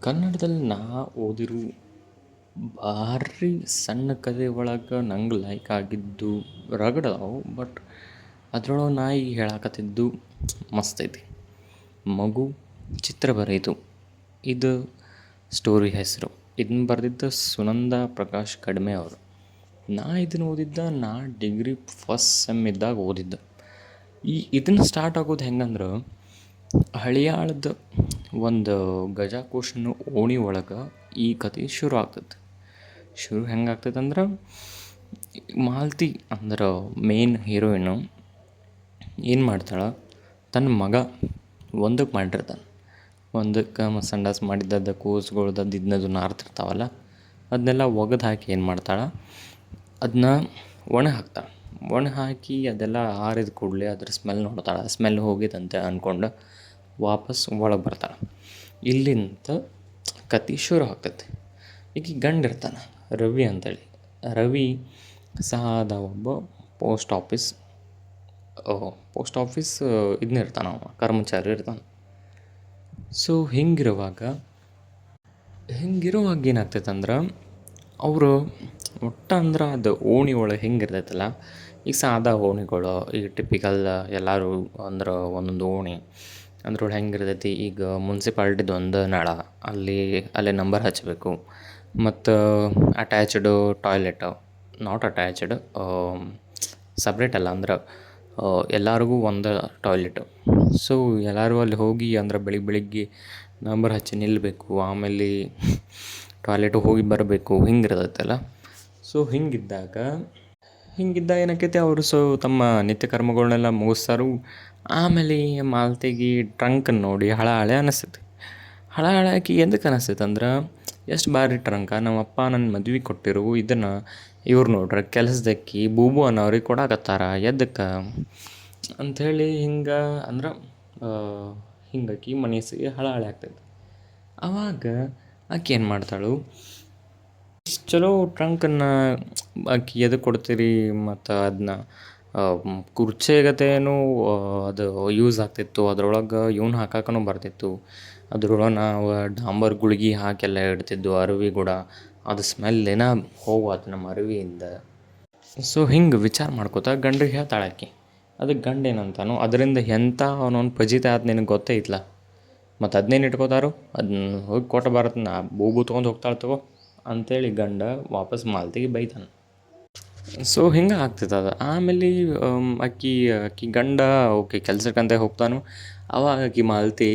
ಕನ್ನಡದಲ್ಲಿ ನಾ ಓದಿರೋ ಭಾರಿ ಸಣ್ಣ ಕತೆ ಒಳಗೆ ನಂಗೆ ಲೈಕ್ ಆಗಿದ್ದು ರಗಡ್ ಅದಾವು. ಬಟ್ ಅದ್ರೊಳಗೆ ನಾ ಈಗ ಹೇಳಾಕತ್ತಿದ್ದು ಮಸ್ತ್ ಐತಿ. ಮಗು ಚಿತ್ರ ಬರೆಯಿತು. ಇದು ಸ್ಟೋರಿ ಹೆಸರು. ಇದನ್ನ ಬರೆದಿದ್ದ ಸುನಂದ ಪ್ರಕಾಶ್ ಕಡಿಮೆ ಅವರು. ನಾ ಇದನ್ನು ಓದಿದ್ದ ನಾ ಡಿಗ್ರಿ ಫಸ್ಟ್ ಸೆಮ್ ಇದ್ದಾಗ ಓದಿದ್ದ. ಇದನ್ನು ಸ್ಟಾರ್ಟ್ ಆಗೋದು ಹೆಂಗಂದ್ರೆ, ಹಳಿಯಾಳದ ಒಂದು ಗಜಾಕೋಶನ ಓಣಿ ಒಳಗೆ ಈ ಕತೆ ಶುರು ಆಗ್ತದೆ. ಶುರು ಹೆಂಗಾಗ್ತದೆ ಅಂದ್ರೆ, ಮಾಲತಿ ಅಂದ್ರೆ ಮೇನ್ ಹೀರೋಯಿನು ಏನು ಮಾಡ್ತಾಳೆ, ತನ್ನ ಮಗ ಒಂದಕ್ಕೆ ಮಾಡಿರ್ತಾನೆ. ಒಂದಕ್ಕೆ ಸಂಡಾಸ್ ಮಾಡಿದ್ದದ್ದು ಕೂಸುಗಳ್ದದ್ದು ಇದನ್ನದು ನಾರ್ತಿರ್ತಾವಲ್ಲ, ಅದನ್ನೆಲ್ಲ ಒಗೆದು ಹಾಕಿ ಏನು ಮಾಡ್ತಾಳೆ, ಅದನ್ನ ಒಣ ಹಾಕ್ತಾಳೆ. ಒಣ ಹಾಕಿ ಅದೆಲ್ಲ ಆರಿದ ಕೂಡಲೇ ಅದ್ರ ಸ್ಮೆಲ್ ನೋಡ್ತಾಳೆ. ಸ್ಮೆಲ್ ಹೋಗಿದಂತೆ ಅಂದ್ಕೊಂಡು ವಾಪಸ್ ಒಳಗೆ ಬರ್ತಾಳೆ. ಇಲ್ಲಿಂದ ಕತೆ ಶುರು ಆಗ್ತೈತೆ. ಈಗ ಗಂಡ ಇರ್ತಾನೆ ರವಿ ಅಂತೇಳಿ. ರವಿ ಸಾದ ಒಬ್ಬ ಪೋಸ್ಟ್ ಆಫೀಸ್ ಇದನ್ನ ಇರ್ತಾನೆ, ಅವ ಕರ್ಮಚಾರಿ ಇರ್ತಾನೆ. ಸೊ ಹಿಂಗಿರುವಾಗ ಏನಾಗ್ತೈತೆ ಅಂದ್ರೆ, ಅವರು ಅಂದ್ರೆ ಅದು ಓಣಿ ಒಳಗೆ ಹೆಂಗಿರ್ತೈತಲ್ಲ, ಈಗ ಸಾದಾ ಓಣಿಗಳು ಈಗ ಟಿಪಿಕಲ್ ಎಲ್ಲರೂ ಅಂದ್ರೆ ಒಂದೊಂದು ಓಣಿ ಅದ್ರೊಳಗೆ ಹೆಂಗಿರ್ತೈತಿ, ಈಗ ಮುನ್ಸಿಪಾಲ್ಟಿದು ಒಂದು ನಳ ಅಲ್ಲೇ ನಂಬರ್ ಹಚ್ಚಬೇಕು. ಮತ್ತು ಅಟ್ಯಾಚ್ಡು ಟಾಯ್ಲೆಟು, ನಾಟ್ ಅಟ್ಯಾಚ್ಡ್, ಸಪ್ರೇಟ್ ಅಲ್ಲ, ಅಂದ್ರೆ ಎಲ್ಲರಿಗೂ ಒಂದು ಟಾಯ್ಲೆಟು. ಸೊ ಎಲ್ಲರೂ ಅಲ್ಲಿ ಹೋಗಿ ಅಂದ್ರೆ ಬೆಳಿಗ್ಗೆ ನಂಬರ್ ಹಚ್ಚಿ ನಿಲ್ಲಬೇಕು. ಆಮೇಲೆ ಟಾಯ್ಲೆಟಿಗೆ ಹೋಗಿ ಬರಬೇಕು. ಹಿಂಗಿರ್ತೈತಲ್ಲ. ಸೊ ಹಿಂಗಿದ್ದಾಗ ಏನಾಕೈತಿ, ಅವರು ತಮ್ಮ ನಿತ್ಯ ಕರ್ಮಗಳನ್ನೆಲ್ಲ ಮುಗಿಸ್ತಾರು. ಆಮೇಲೆ ಮಾಲ್ತಿಗೆ ಟ್ರಂಕನ್ನು ನೋಡಿ ಹಳೆ ಅನ್ನಿಸ್ತೈತಿ. ಹಳೆ ಆಕಿ ಎಂದಕ್ಕೆ ಅನ್ನಿಸ್ತೈತೆ ಅಂದ್ರೆ, ಎಷ್ಟು ಬಾರಿ ಟ್ರಂಕ ನಮ್ಮಪ್ಪ ನನ್ನ ಮದ್ವೆ ಕೊಟ್ಟಿರು, ಇದನ್ನು ಇವ್ರು ನೋಡ್ರಿ ಕೆಲಸದಕ್ಕಿ ಬೂಬು ಅನ್ನೋರಿಗೆ ಕೊಡಾಕತ್ತಾರ ಎದಕ್ಕೆ ಅಂಥೇಳಿ ಹಿಂಗೆ ಅಂದ್ರೆ ಹಿಂಗಾಕಿ ಮನಸ್ಸಿಗೆ ಹಳೆ ಆಗ್ತೈತೆ. ಆವಾಗ ಆಕೆ ಏನು ಮಾಡ್ತಾಳು, ಚಲೋ ಟ್ರಂಕನ್ನು ಆಕೆ ಎದಕ್ಕೆ ಕೊಡ್ತೀರಿ, ಮತ್ತು ಅದನ್ನ ಕುರ್ಚೆಗತೇನು ಅದು ಯೂಸ್ ಆಗ್ತಿತ್ತು. ಅದ್ರೊಳಗೆ ಇವನು ಹಾಕಕ್ಕೂ ಬರ್ತಿತ್ತು. ಅದ್ರೊಳಗೆ ನಾವು ಡಾಂಬರ್ ಗುಳ್ಗಿ ಹಾಕೆಲ್ಲ ಇಡ್ತಿದ್ದು ಅರಿವಿ ಕೂಡ. ಅದು ಸ್ಮೆಲ್ ಹೋಗ್ವಾತು ನಮ್ಮ ಅರಿವಿಯಿಂದ. ಸೊ ಹಿಂಗೆ ವಿಚಾರ ಮಾಡ್ಕೋತ ಗಂಡಿಗೆ ಹೇಳ್ತಾಳೆ ಆಕೆ. ಅದಕ್ಕೆ ಗಂಡ ಏನಂತಾನು, ಅದರಿಂದ ಎಂಥ ಅವನೊಂದು ಫಜೀತಿ ಆಯ್ತು ನಿನಗೆ ಗೊತ್ತೇ ಇತ್ತಲ್ಲ, ಮತ್ತು ಅದನ್ನೇನು ಇಟ್ಕೋತಾರೋ ಅದನ್ನ ಹೋಗಿ ಕೊಟ್ಟು ಬರತ್ತೆ, ನಾ ಬೂಬು ತೊಗೊಂಡು ಹೋಗ್ತಾಳೆ ತಗೋ ಅಂಥೇಳಿ ಗಂಡ ವಾಪಸ್ ಮಾಲ್ತಿಗೆ ಬೈತಾನೆ. ಸೊ ಹಿಂಗೆ ಆಗ್ತೈತೆ ಅದು. ಆಮೇಲೆ ಆಕಿ ಗಂಡ ಓಕೆ ಕೆಲ್ಸಕ್ಕಂತ ಹೋಗ್ತಾನು. ಅವಾಗ ಆಕಿ ಮಾಲ್ತಿ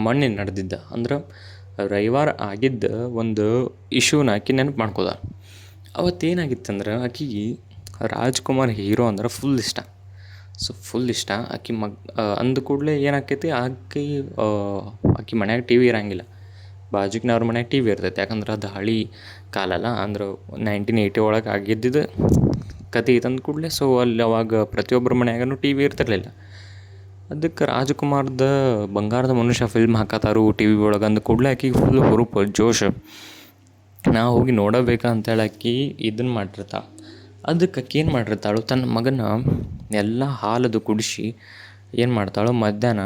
ಮೊನ್ನೆ ನಡೆದಿದ್ದ ಅಂದ್ರೆ ರವಿವಾರ ಆಗಿದ್ದ ಒಂದು ಇಶ್ಯೂನ ಆಕಿ ನೆನಪು ಮಾಡ್ಕೋದ. ಅವತ್ತೇನಾಗಿತ್ತಂದ್ರೆ, ಆಕಿಗೆ ರಾಜ್ಕುಮಾರ್ ಹೀರೋ ಅಂದ್ರೆ ಫುಲ್ ಇಷ್ಟ. ಸೊ ಫುಲ್ ಇಷ್ಟ. ಆಕಿ ಅಂದ ಕೂಡಲೇ ಏನಾಕೈತಿ, ಆಕಿ ಮನ್ಯಾಗ ಟಿ ವಿ ಇರೋಂಗಿಲ್ಲ. ಬಾಜುಕಿನವ್ರ ಮನ್ಯಾಗ ಟಿ ವಿ ಇರ್ತೈತೆ. ಯಾಕಂದ್ರೆ ಅದು ಹಳೆ ಕಾಲ ಅಲ್ಲ, ಅಂದ್ರೆ 1980 ಒಳಗೆ ಆಗಿದ್ದಿದ್ದು ಕತೆ ತಂದು ಕೂಡಲೇ. ಸೊ ಅಲ್ಲಿ ಅವಾಗ ಪ್ರತಿಯೊಬ್ಬರ ಮನ್ಯಾಗೂ ಟಿ ವಿ ಇರ್ತಿರ್ಲಿಲ್ಲ. ಅದಕ್ಕೆ ರಾಜ್ಕುಮಾರ್ದ ಬಂಗಾರದ ಮನುಷ್ಯ ಫಿಲ್ಮ್ ಹಾಕತ್ತಾರು ಟಿ ವಿ ಒಳಗೆ ಅಂದ ಕೂಡಲೇ ಆಕಿಗೆ ಫುಲ್ ಹುರುಪು ಜೋಶ್. ನಾವು ಹೋಗಿ ನೋಡಬೇಕಾ ಅಂತೇಳಿ ಆಕಿ ಇದನ್ನು ಮಾಡಿರ್ತಾಳೆ. ಅದಕ್ಕೆ ಆಕಿ ಏನು ಮಾಡಿರ್ತಾಳು, ತನ್ನ ಮಗನ ಎಲ್ಲ ಹಾಲದು ಕುಡಿಸಿ ಏನು ಮಾಡ್ತಾಳು, ಮಧ್ಯಾಹ್ನ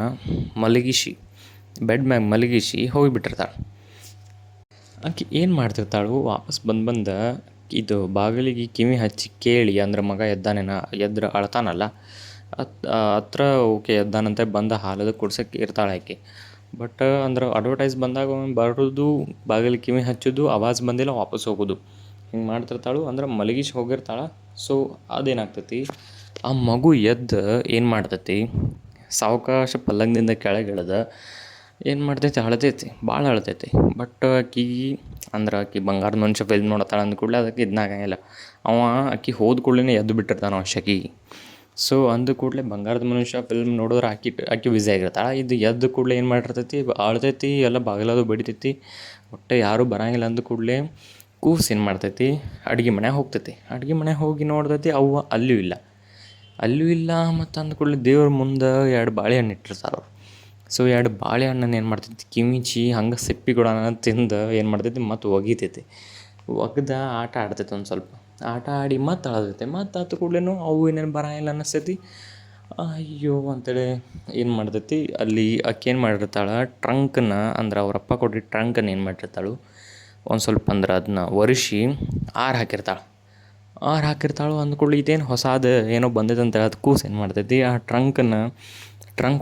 ಬೆಡ್ ಮ್ಯಾಗ ಮಲಗಿಸಿ ಹೋಗಿಬಿಟ್ಟಿರ್ತಾಳೆ. ಆಕೆ ಏನು ಮಾಡ್ತಿರ್ತಾಳು, ವಾಪಸ್ ಬಂದು ಇದು ಬಾಗಿಲಿಗೆ ಕಿವಿ ಹಚ್ಚಿ ಕೇಳಿ, ಅಂದ್ರೆ ಮಗ ಎದ್ರೆ ಅಳ್ತಾನಲ್ಲ, ಹತ್ರ ಓಕೆ ಎದ್ದಾನಂತೆ ಬಂದು ಹಾಲದು ಕುಡ್ಸೋಕ್ಕೆ ಇರ್ತಾಳೆ ಆಕೆ. ಬಟ್ ಅಂದ್ರೆ ಅಡ್ವರ್ಟೈಸ್ ಬಂದಾಗ ಬರೋದು, ಬಾಗಿಲಿಗೆ ಕಿವಿ ಹಚ್ಚೋದು, ಆವಾಜ್ ಬಂದಿಲ್ಲ ವಾಪಸ್ ಹೋಗೋದು, ಹಿಂಗೆ ಮಾಡ್ತಿರ್ತಾಳು. ಅಂದ್ರೆ ಮಲಗಿಸಿ ಹೋಗಿರ್ತಾಳೆ. ಸೊ ಅದೇನಾಗ್ತೈತಿ, ಆ ಮಗು ಎದ್ದು ಏನು ಮಾಡ್ತೈತಿ, ಸಾವಕಾಶ ಪಲ್ಲಂಗದಿಂದ ಕೆಳಗಿಳಿದ ಏನು ಮಾಡ್ತೈತಿ, ಅಳ್ತೈತಿ, ಭಾಳ ಅಳ್ತೈತಿ. ಬಟ್ ಆಕಿ ಬಂಗಾರದ ಮನುಷ್ಯ ಫಿಲ್ಮ್ ನೋಡ್ತಾಳೆ ಅಂದ ಕೂಡಲೇ ಅದಕ್ಕೆ ಇದನ್ನಾಗಂಗಿಲ್ಲ. ಆಕಿ ಹೋದ ಕೂಡಲೇ ಎದ್ದು ಬಿಟ್ಟಿರ್ತಾನೆ ಅವ ಶಕಿಗೆ. ಸೊ ಅಂದ ಕೂಡಲೇ ಬಂಗಾರದ ಮನುಷ್ಯ ಫಿಲ್ಮ್ ನೋಡಿದ್ರೆ ಆಕಿ ಬ್ಯುಸಿ ಆಗಿರ್ತಾಳೆ. ಇದು ಎದ್ದು ಕೂಡಲೇ ಏನು ಮಾಡಿರ್ತೈತಿ, ಅಳ್ತೈತಿ, ಎಲ್ಲ ಬಾಗಿಲದು ಬಡಿತೈತಿ. ಒಟ್ಟು ಯಾರೂ ಬರೋಂಗಿಲ್ಲ ಅಂದ ಕೂಡಲೇ ಕೂಸು ಏನು ಮಾಡ್ತೈತಿ, ಅಡುಗೆ ಮನೆಗೆ ಹೋಗ್ತೈತಿ. ಅಡುಗೆ ಮನೆಗೆ ಹೋಗಿ ನೋಡ್ತೈತಿ, ಅವ್ವ ಅಲ್ಲೂ ಇಲ್ಲ. ಮತ್ತು ಅಂದ ಕೂಡಲೇ ದೇವ್ರ ಮುಂದೆ 2 ಬಾಳೆಹಣ್ಣು ಇಟ್ಟಿರ್ತಾರೆ ಅವ್ರು. ಸೊ 2 ಬಾಳೆಹಣ್ಣನ್ನು ಏನು ಮಾಡ್ತೈತಿ, ಕಿವಿಚಿ ಹಂಗೆ ಸಿಪ್ಪಿಗಳನ್ನ ತಿಂದು ಏನು ಮಾಡ್ತೈತಿ, ಮತ್ತು ಒಗಿತೈತಿ. ಒಗ್ದು ಆಟ ಆಡ್ತೈತಿ ಒಂದು ಸ್ವಲ್ಪ. ಆಟ ಆಡಿ ಮತ್ತು ಅಳ್ತೈತಿ. ಮತ್ತು ಕೂಡಲೇ ಅವು ಇನ್ನೇನು ಬರೋಂಗಿಲ್ಲ ಅನ್ನಿಸ್ತೈತಿ. ಅಯ್ಯೋ ಅಂತೇಳಿ ಏನು ಮಾಡ್ತೈತಿ ಅಲ್ಲಿ ಆಕೆ ಏನು ಮಾಡಿರ್ತಾಳೆ ಟ್ರಂಕನ್ನ ಅಂದ್ರೆ ಅವರಪ್ಪ ಕೊಟ್ಟಿದ್ದ ಟ್ರಂಕನ್ನು ಏನು ಮಾಡಿರ್ತಾಳು ಒಂದು ಸ್ವಲ್ಪ ಅಂದ್ರೆ ಅದನ್ನ ಒರೆಸಿ ಹಾಕಿರ್ತಾಳೆ. ಹಾಕಿರ್ತಾಳು ಅಂದ್ಕೊಳ್ಳಿ ಇದೇನು ಹೊಸಾದು ಏನೋ ಬಂದೈತೆ ಅಂತೇಳಿ ಅದು ಕೂಸು ಏನು ಮಾಡ್ತೈತಿ ಆ ಟ್ರಂಕ್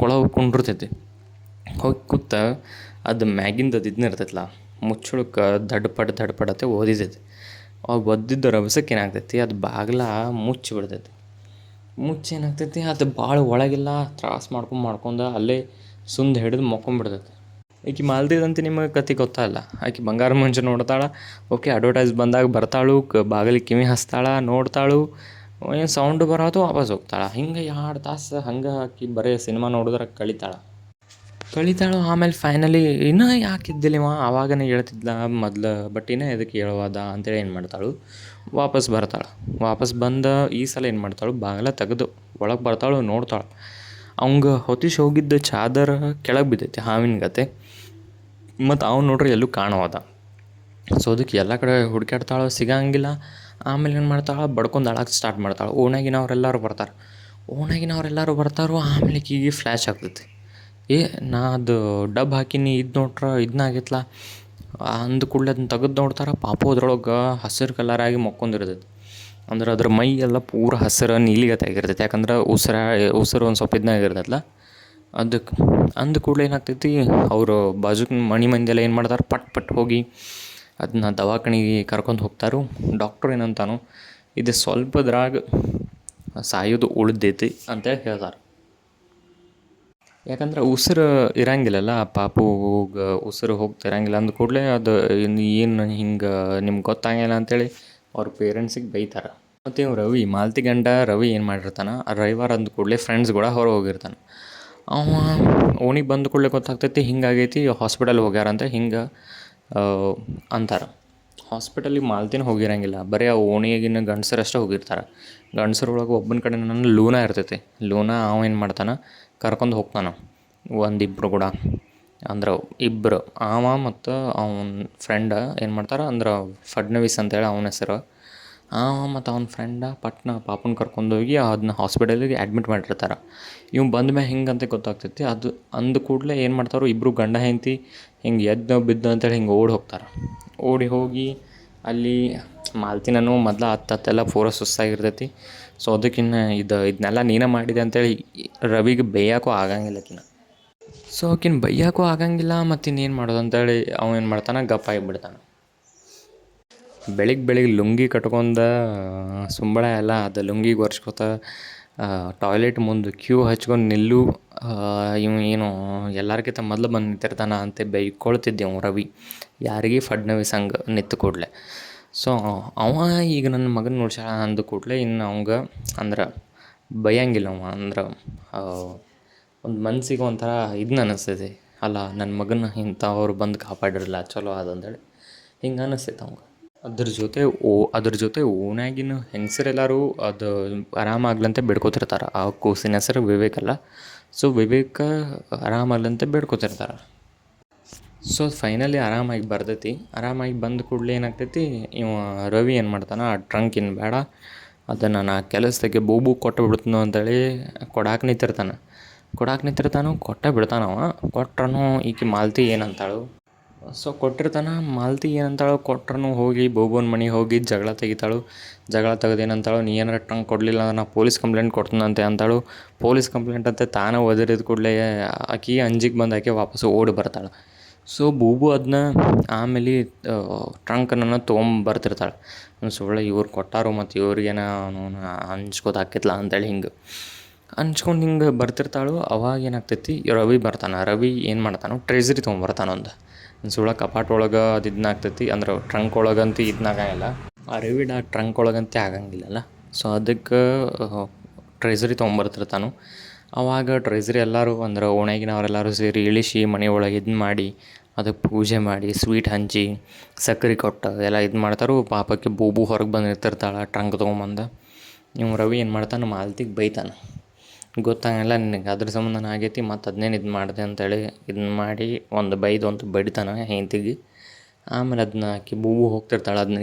ಒಳಗೆ ಹೋಗಿ ಕುಂಡಿರ್ತೈತಿ. ಹೋಗಿ ಕೂತ ಅದು ಮ್ಯಾಗಿಂದ ಅದು ಇದನ್ನ ಇರ್ತೈತಲ್ಲ ಮುಚ್ಚಳಕ್ಕೆ ದಡ್ಪಡ್ ಅಂತ ಓದಿತೈತಿ. ಅವಾಗ ಒದ್ದಿದ್ದ ರಭಸಕ್ಕೆ ಏನಾಗ್ತೈತಿ ಅದು ಬಾಗಿಲ ಮುಚ್ಚಿ ಬಿಡ್ತೈತಿ. ಮುಚ್ಚಿ ಏನಾಗ್ತೈತಿ ಅದು ಭಾಳ ಒಳಗೆಲ್ಲ ತ್ರಾಸ ಮಾಡ್ಕೊಂಡು ಅಲ್ಲೇ ಸುಂದ್ ಹಿಡಿದು ಮಕ್ಕೊಂಬಿಡ್ತೈತಿ. ಈಕೆ ಮಾಲ್ದಿದಂತೆ ನಿಮಗೆ ಕತೆ ಗೊತ್ತಲ್ಲ. ಆಕೆ ಬಂಗಾರ ಮಂಜು ನೋಡ್ತಾಳೆ. ಓಕೆ ಅಡ್ವರ್ಟೈಸ್ ಬಂದಾಗ ಬರ್ತಾಳು, ಬಾಗಿಲಿಗೆ ಕಿವಿ ಹಚ್ತಾಳೆ, ನೋಡ್ತಾಳು, ಏನು ಸೌಂಡು ಬರೋದು ವಾಪಸ್ ಹೋಗ್ತಾಳೆ. ಹಿಂಗೆ 2 ತಾಸು ಹಂಗೆ ಆಕಿ ಬರೀ ಸಿನಿಮಾ ನೋಡಿದ್ರೆ ಕಳಿತಾಳು. ಆಮೇಲೆ ಫೈನಲಿ ಇನ್ನೂ ಯಾಕೆ ಇದ್ದಿಲ್ಲಿವ ಆವಾಗನೇ ಹೇಳ್ತಿದ್ಲ ಮೊದ್ಲು, ಬಟ್ ಇನ್ನೂ ಎದಕ್ಕೆ ಹೇಳುವಾದ ಅಂತೇಳಿ ಏನು ಮಾಡ್ತಾಳು ವಾಪಸ್ ಬಂದು ಈ ಸಲ ಏನು ಮಾಡ್ತಾಳು ಬಾಗಿಲ ತೆಗೆದು ಒಳಗೆ ಬರ್ತಾಳು, ನೋಡ್ತಾಳು ಅವಂಗೆ ಹೊತ್ತಿಸಿ ಹೋಗಿದ್ದ ಚಾದರ ಕೆಳಗೆ ಬಿದ್ದೈತಿ ಹಾವಿನ ಗತೆ. ಮತ್ತು ಅವ್ನು ನೋಡ್ರಿ ಎಲ್ಲೂ ಕಾಣವಾದ. ಸೊ ಅದಕ್ಕೆ ಎಲ್ಲ ಕಡೆ ಹುಡುಕಾಡ್ತಾಳು, ಸಿಗಂಗಿಲ್ಲ. ಆಮೇಲೆ ಏನು ಮಾಡ್ತಾಳೆ ಬಡ್ಕೊಂಡು ಅಳಕ್ಕೆ ಸ್ಟಾರ್ಟ್ ಮಾಡ್ತಾಳೆ. ಓಣ್ಯಾಗಿನವ್ರೆಲ್ಲರೂ ಬರ್ತಾರೋ. ಆಮೇಲೆ ಈಕಿಗೆ ಫ್ಲ್ಯಾಶ್ ಆಗ್ತೈತಿ, ನಾ ಅದು ಡಬ್ ಹಾಕೀನಿ, ಇದು ನೋಡ್ರೆ ಇದನ್ನಾಗಿತ್ಲ ಅಂದ ಕೂಡಲೇ ಅದನ್ನ ತೆಗೆದು ನೋಡ್ತಾರೆ. ಪಾಪು ಅದ್ರೊಳಗೆ ಹಸಿರು ಕಲರಾಗಿ ಮಕ್ಕೊಂದಿರ್ತೈತಿ. ಅಂದ್ರೆ ಅದ್ರ ಮೈ ಎಲ್ಲ ಪೂರ ಹಸಿರು ನೀಲಿಗತೆ ಆಗಿರ್ತೈತಿ. ಯಾಕಂದ್ರೆ ಉಸಿರು ಒಂದು ಸ್ವಲ್ಪ ಇದನ್ನಾಗಿರ್ತೈತಲ್ಲ ಅದಕ್ಕೆ. ಅಂದ ಕೂಡಲೇ ಏನಾಗ್ತೈತಿ ಅವರು ಬಾಜುಕ್ ಮನೆ ಮಂದಿಯೆಲ್ಲ ಏನು ಮಾಡ್ತಾರೆ ಪಟ್ ಹೋಗಿ ಅದನ್ನ ದವಾಖಾನೆಗೆ ಕರ್ಕೊಂಡು ಹೋಗ್ತಾರೋ. ಡಾಕ್ಟ್ರು ಏನಂತಾನು ಇದು ಸ್ವಲ್ಪದ್ರಾಗ ಸಾಯೋದು ಉಳಿದೈತಿ ಅಂತೇಳಿ ಹೇಳ್ತಾರೆ. ಯಾಕಂದ್ರೆ ಉಸಿರು ಇರಂಗಿಲ್ಲಲ್ಲ ಪಾಪುಗೆ, ಉಸಿರು ಹೋಗ್ತಿರಂಗಿಲ್ಲ ಅಂದ ಕೂಡಲೇ ಅದು ಏನು ಹಿಂಗೆ ನಿಮ್ಗೆ ಗೊತ್ತಾಗಿಲ್ಲ ಅಂಥೇಳಿ ಅವ್ರ ಪೇರೆಂಟ್ಸಿಗೆ ಬೈತಾರೆ. ಮತ್ತು ಇವ್ ಮಾಲತಿ ಗಂಡ ರವಿ ಏನು ಮಾಡಿರ್ತಾನೆ, ರವಿವಾರ ಅಂದ ಕೂಡಲೇ ಫ್ರೆಂಡ್ಸ್ ಕೂಡ ಹೊರಗೆ ಹೋಗಿರ್ತಾನೆ. ಅವ ಓಣಿಗೆ ಬಂದ ಕೂಡಲೇ ಗೊತ್ತಾಗ್ತೈತಿ ಹಿಂಗಾಗೈತಿ, ಹಾಸ್ಪಿಟಲ್ ಹೋಗ್ಯಾರಂತ ಹಿಂಗೆ ಅಂತಾರೆ. ಹಾಸ್ಪಿಟಲಿಗೆ ಮಾಲ್ತಿನ ಹೋಗಿರಂಗಿಲ್ಲ, ಬರೀ ಆ ಓಣಿಯಾಗಿನ ಗಂಡಸರಷ್ಟೇ ಹೋಗಿರ್ತಾರೆ. ಗಂಡಸರೊಳಗೆ ಒಬ್ಬನ ಕಡೆ ನನ್ನ ಲೂನಾ ಇರ್ತೈತಿ. ಅವ ಏನು ಮಾಡ್ತಾನೆ ಕರ್ಕೊಂಡು ಹೋಗ್ತಾನೆ ಒಂದಿಬ್ಬರು ಕೂಡ. ಅಂದ್ರೆ ಇಬ್ಬರು ಅವ ಮತ್ತು ಅವನ ಫ್ರೆಂಡ ಏನು ಮಾಡ್ತಾರೆ ಅಂದ್ರೆ ಫಡ್ನವೀಸ್ ಅಂತೇಳಿ ಅವನ ಹೆಸರು. ಅವ ಮತ್ತು ಅವನ ಫ್ರೆಂಡ ಪಟ್ನ ಪಾಪನ ಕರ್ಕೊಂಡೋಗಿ ಅದನ್ನ ಹಾಸ್ಪಿಟಲಿಗೆ ಅಡ್ಮಿಟ್ ಮಾಡಿರ್ತಾರೆ. ಇವ್ ಬಂದ ಮ್ಯಾಗ ಹಿಂಗಂತ ಗೊತ್ತಾಗ್ತೈತಿ. ಅದು ಅಂದ ಕೂಡಲೇ ಏನು ಮಾಡ್ತಾರೆ ಇಬ್ಬರು ಗಂಡ ಹೆಂಡತಿ ಹಿಂಗೆ ಬಿದ್ದು ಅಂತೇಳಿ ಹಿಂಗೆ ಓಡಿ ಹೋಗಿ ಅಲ್ಲಿ ಮಾಲ್ತಿನೂ ಮೊದಲು ಹತ್ತೆಲ್ಲ ಪೂರ ಸುಸ್ತಾಗಿರ್ತೈತಿ. ಸೊ ಅದಕ್ಕಿನ್ನ ಇದನ್ನೆಲ್ಲ ನೀನೇ ಮಾಡಿದೆ ಅಂತೇಳಿ ರವಿಗೆ ಬೈಯೋಕ್ಕೂ ಆಗಂಗಿಲ್ಲ ಆಕಿನ. ಸೊ ಆಕಿನ ಬೈಯೋಕ್ಕೂ ಆಗಂಗಿಲ್ಲ, ಮತ್ತು ಇನ್ನೇನು ಮಾಡೋದು ಅಂತೇಳಿ ಅವ ಏನು ಮಾಡ್ತಾನೆ ಗಪ್ಪ ಆಗಿಬಿಡ್ತಾನೆ. ಬೆಳಿಗ್ಗೆ ಲುಂಗಿ ಕಟ್ಕೊಂಡು ಸುಂಬಳ ಎಲ್ಲ ಅದು ಲುಂಗಿಗೆ ಒರೆಸ್ಕೊತ ಟಾಯ್ಲೆಟ್ ಮುಂದೆ ಕ್ಯೂ ಹಚ್ಕೊಂಡು ನಿಲ್ಲು, ಏನು ಎಲ್ಲರ್ಕಿಂತ ಮೊದಲು ಬಂದು ನಿಂತಿರ್ತಾನೆ ಅಂತ ಬೈಕೊಳ್ತಿದ್ದೆವು ರವಿ ಯಾರಿಗೆ ಫಡ್ನವೀಸ್ ಹಂಗೆ ನಿಂತು ಕೂಡಲೇ. ಸೊ ಅವ ಈಗ ನನ್ನ ಮಗನ ನೋಡ್ಸ್ಯಾಳ ಅಂದ ಕೂಡಲೇ ಇನ್ನು ಅವಂಗೆ ಅಂದ್ರೆ ಬೈಯಂಗಿಲ್ಲ ಅವ. ಅಂದ್ರೆ ಒಂದು ಮನ್ಸಿಗೆ ಒಂಥರ ಇದನ್ನ ಅನ್ನಿಸ್ತೈತಿ, ಅಲ್ಲ ನನ್ನ ಮಗನ ಇಂಥವ್ರು ಬಂದು ಕಾಪಾಡಿರಲ್ಲ ಚಲೋ ಅದಂತೇಳಿ ಹಿಂಗೆ ಅನ್ನಿಸ್ತೈತೆ ಅವಂಗೆ. ಅದ್ರ ಜೊತೆ ಓಣ್ಯಾಗಿನ ಹೆಂಗಸರೆಲ್ಲರೂ ಅದು ಆರಾಮಾಗ್ಲಂತೆ ಬೇಡ್ಕೊತಿರ್ತಾರೆ. ಆ ಕೂಸಿನ ಹೆಸರು ವಿವೇಕಲ್ಲ. ಸೊ ವಿವೇಕ ಆರಾಮಾಗ್ಲಂತೆ ಬೇಡ್ಕೊತಿರ್ತಾರೆ. ಸೊ ಫೈನಲಿ ಆರಾಮಾಗಿ ಆರಾಮಾಗಿ ಬಂದ ಕೂಡಲೇ ಏನಾಗ್ತೈತಿ ಇವ ರವಿ ಏನು ಮಾಡ್ತಾನೆ ಆ ಟ್ರಂಕಿನ ಬೇಡ ಅದನ್ನು ನಾ ಕೆಲಸದಾಗೆ ಬೂಬು ಕೊಟ್ಟು ಬಿಡ್ತೀನೋ ಅಂತೇಳಿ ಕೊಡಾಕೆ ನಿಂತಿರ್ತಾನೆ. ಕೊಟ್ಟೇ ಬಿಡ್ತಾನವ. ಕೊಟ್ರೂ ಈಕೆ ಮಾಲ್ತಿ ಏನಂತಾಳು, ಸೊ ಕೊಟ್ಟಿರ್ತಾನೆ. ಮಾಲ್ತಿ ಏನಂತಾಳು ಕೊಟ್ರೂ ಹೋಗಿ ಬೋಬೋನ ಮನೆಗೆ ಹೋಗಿ ಜಗಳ ತೆಗೆದು ಏನಂತಾಳು, ನೀ ಏನಾರ ಟ್ರಂಕ್ ಕೊಡಲಿಲ್ಲ ಅಂದ್ರೆ ನಾ ಪೊಲೀಸ್ ಕಂಪ್ಲೇಂಟ್ ಕೊಡ್ತೀನಂತೆ ಅಂತಾಳು. ಪೊಲೀಸ್ ಕಂಪ್ಲೇಂಟ್ ಅಂತ ತಾನೇ ಒದರಿದ ಕೂಡಲೇ ಆಕೆ ಅಂಜಿಗೆ ಬಂದು ಆಕೆ ವಾಪಸ್ಸು ಓಡಿ ಬರ್ತಾಳೆ. ಸೊ ಬೂಬು ಅದನ್ನ ಆಮೇಲೆ ಟ್ರಂಕನ್ನು ತೊಗೊಂಬರ್ತಿರ್ತಾಳೆ. ಸುಳ್ಳು ಇವ್ರು ಕೊಟ್ಟಾರು ಮತ್ತು ಇವ್ರಿಗೇನ ಹಂಚ್ಕೋತ ಆಕೈತ್ಲ ಅಂತೇಳಿ ಹಂಚ್ಕೊಂಡು ಹಿಂಗೆ ಬರ್ತಿರ್ತಾಳು. ಅವಾಗ ಏನಾಗ್ತೈತಿ ರವಿ ಬರ್ತಾನೆ. ರವಿ ಏನು ಮಾಡ್ತಾನೆ ಟ್ರೆಜರಿ ತೊಗೊಂಬರ್ತಾನೆ. ಸುಳ್ಳ ಕಪಾಟ್ ಒಳಗೆ ಅದು ಇದನ್ನಾಗ್ತೈತಿ, ಅಂದ್ರೆ ಟ್ರಂಕ್ ಒಳಗಂತೂ ಇದನ್ನಾಗಂಗಿಲ್ಲ. ಆ ರವಿಡ ಟ್ರಂಕ್ ಒಳಗಂತೆ ಆಗಂಗಿಲ್ಲಲ್ಲ. ಸೊ ಅದಕ್ಕೆ ಟ್ರೆಜರಿ ತೊಗೊಂಬರ್ತಿರ್ತಾನೆ. ಆವಾಗ ಟ್ರೆಜರಿ ಎಲ್ಲರೂ ಅಂದ್ರೆ ಓಣ್ಯಾಗಿನವರೆಲ್ಲರೂ ಸೇರಿ ಇಳಿಸಿ ಮನೆ ಒಳಗೆ ಇದನ್ನ ಮಾಡಿ ಅದಕ್ಕೆ ಪೂಜೆ ಮಾಡಿ ಸ್ವೀಟ್ ಹಂಚಿ ಸಕ್ಕರೆ ಕೊಟ್ಟು ಎಲ್ಲ ಇದು ಮಾಡ್ತಾರೆ. ಪಾಪಕ್ಕೆ ಬೂಬು ಹೊರಗೆ ಬಂದು ನಿಂತಿರ್ತಾಳೆ ಟ್ರಂಕ್ ತೊಗೊಂಬಂದು. ಇವ್ ರವಿ ಏನು ಮಾಡ್ತಾನೆ ಮಾಲ್ತಿಗೆ ಬೈತಾನೆ, ಗೊತ್ತಾಗಲ್ಲ ನಿನಗೆ ಅದ್ರ ಸಂಬಂಧನ ಆಗೈತಿ ಮತ್ತು ಅದನ್ನೇನು ಇದು ಮಾಡಿದೆ ಅಂತೇಳಿ ಇದನ್ನ ಮಾಡಿ ಒಂದು ಬಡಿತಾನೆ ಹೆಂಡತಿಗೆ. ಆಮೇಲೆ ಅದನ್ನ ಆಕಿ ಬೂಬು ಹೋಗ್ತಿರ್ತಾಳೆ ಅದನ್ನ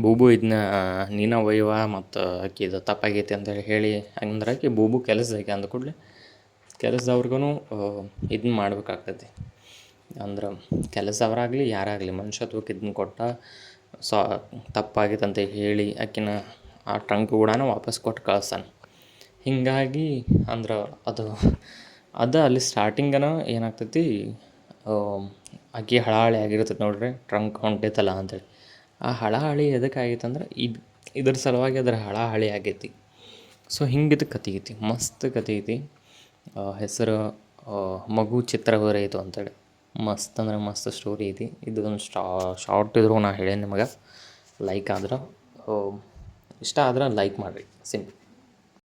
ಬೂಬು ಇದನ್ನ ನೀನ ಒಯ್ಯವ ಮತ್ತು ಆಕಿದು ತಪ್ಪಾಗೈತಿ ಅಂತೇಳಿ ಹೇಳಿ ಅಂದ್ರೆ ಆಕಿ ಬೂಬು ಕೆಲಸದಾಗೆ ಅಂದ ಕೂಡಲೇ ಕೆಲಸದವ್ರಿಗೂ ಇದನ್ನ ಮಾಡ್ಬೇಕಾಗ್ತೈತಿ. ಅಂದ್ರೆ ಕೆಲಸದವರಾಗಲಿ ಯಾರಾಗಲಿ ಮನುಷ್ಯತ್ವಕ್ಕೆ ಇದನ್ನ ಕೊಟ್ಟ ತಪ್ಪಾಗೈತೆ ಅಂತ ಹೇಳಿ ಆಕಿನ ಆ ಟ್ರಂಕ್ ಕೂಡ ವಾಪಸ್ ಕೊಟ್ಟು ಕಳಿಸ್ತಾನೆ. ಹೀಗಾಗಿ ಅಂದ್ರೆ ಅದು ಅಲ್ಲಿ ಸ್ಟಾರ್ಟಿಂಗನ ಏನಾಗ್ತೈತಿ, ಆಕೆ ಹಳಾಹಳಿ ಆಗಿರ್ತೈತೆ ನೋಡ್ರಿ, ಟ್ರಂಕ್ ಹೊಂಟೈತಲ್ಲ ಅಂತೇಳಿ. ಆ ಹಳಾಹಳಿ ಎದಕ್ಕೆ ಆಗೈತೆ ಅಂದ್ರೆ ಇದ್ರ ಸಲುವಾಗಿ ಅದ್ರ ಹಳಾಹಳಿ ಆಗೈತಿ. ಸೊ ಹಿಂಗಿದು ಕತೆ ಐತಿ, ಮಸ್ತ್ ಕತೆ ಐತಿ. ಹೆಸರು ಮಗು ಚಿತ್ರ ಬರೆಯಿತು ಅಂತೇಳಿ. ಮಸ್ತ್ ಅಂದ್ರೆ ಮಸ್ತ್ ಸ್ಟೋರಿ ಐತಿ. ಇದು ಒಂದು ಶಾರ್ಟ್ ಇದ್ರು ನಾ ಹೇಳೇನಿ ನಿಮಗೆ. ಲೈಕ್ ಆದ್ರೆ ಇಷ್ಟ ಆದ್ರೆ ಲೈಕ್ ಮಾಡಿರಿ, ಸಿಂಪಲ್.